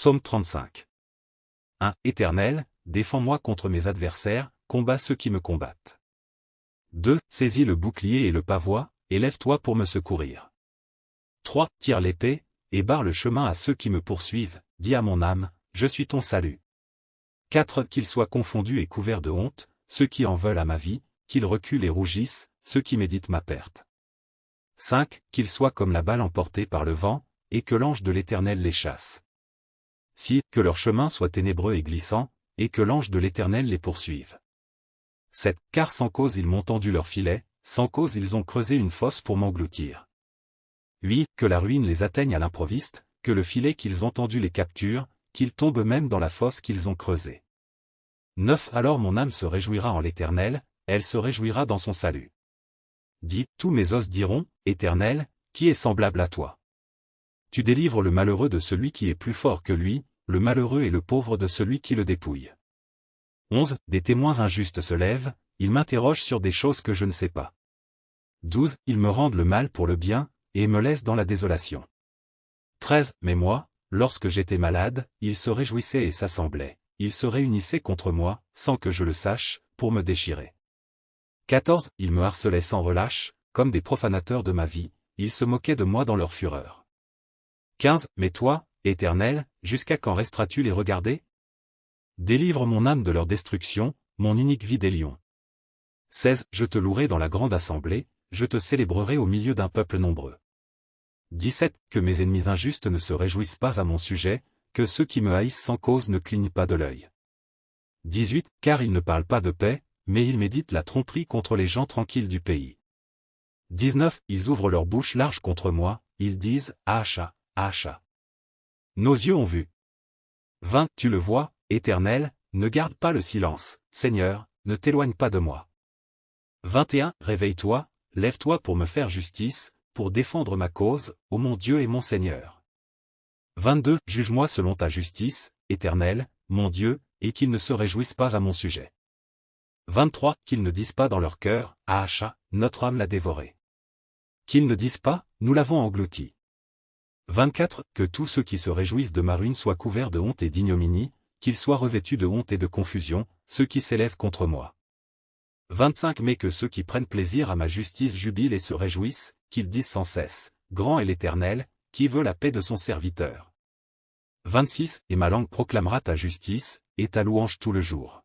Psaume 35. 1. Éternel, défends-moi contre mes adversaires, combats ceux qui me combattent. 2. Saisis le bouclier et le pavois, et lève-toi pour me secourir. 3. Tire l'épée, et barre le chemin à ceux qui me poursuivent, dis à mon âme, je suis ton salut. 4. Qu'ils soient confondus et couverts de honte, ceux qui en veulent à ma vie, qu'ils reculent et rougissent, ceux qui méditent ma perte. 5. Qu'ils soient comme la balle emportée par le vent, et que l'ange de l'Éternel les chasse. 6. Que leur chemin soit ténébreux et glissant, et que l'ange de l'Éternel les poursuive. 7. Car sans cause ils m'ont tendu leur filet, sans cause ils ont creusé une fosse pour m'engloutir. 8. Que la ruine les atteigne à l'improviste, que le filet qu'ils ont tendu les capture, qu'ils tombent même dans la fosse qu'ils ont creusée. 9. Alors mon âme se réjouira en l'Éternel, elle se réjouira dans son salut. 10. Tous mes os diront, Éternel, qui est semblable à toi? Tu délivres le malheureux de celui qui est plus fort que lui, le malheureux et le pauvre de celui qui le dépouille. 11. Des témoins injustes se lèvent, ils m'interrogent sur des choses que je ne sais pas. 12. Ils me rendent le mal pour le bien, et me laissent dans la désolation. 13. Mais moi, lorsque j'étais malade, ils se réjouissaient et s'assemblaient, ils se réunissaient contre moi, sans que je le sache, pour me déchirer. 14. Ils me harcelaient sans relâche, comme des profanateurs de ma vie, ils se moquaient de moi dans leur fureur. 15. Mais toi, Éternel, jusqu'à quand resteras-tu les regarder? Délivre mon âme de leur destruction, mon unique vie des lions. 16. Je te louerai dans la grande assemblée, je te célébrerai au milieu d'un peuple nombreux. 17. Que mes ennemis injustes ne se réjouissent pas à mon sujet, que ceux qui me haïssent sans cause ne clignent pas de l'œil. 18. Car ils ne parlent pas de paix, mais ils méditent la tromperie contre les gens tranquilles du pays. 19. Ils ouvrent leur bouche large contre moi, ils disent, Acha, Acha. Nos yeux ont vu. 20. Tu le vois, Éternel, ne garde pas le silence, Seigneur, ne t'éloigne pas de moi. 21. Réveille-toi, lève-toi pour me faire justice, pour défendre ma cause, ô mon Dieu et mon Seigneur. 22. Juge-moi selon ta justice, Éternel, mon Dieu, et qu'ils ne se réjouissent pas à mon sujet. 23. Qu'ils ne disent pas dans leur cœur, Acha, notre âme l'a dévoré. Qu'ils ne disent pas, nous l'avons englouti. 24. Que tous ceux qui se réjouissent de ma ruine soient couverts de honte et d'ignominie, qu'ils soient revêtus de honte et de confusion, ceux qui s'élèvent contre moi. 25. Mais que ceux qui prennent plaisir à ma justice jubilent et se réjouissent, qu'ils disent sans cesse, grand est l'Éternel, qui veut la paix de son serviteur. 26. Et ma langue proclamera ta justice, et ta louange tout le jour.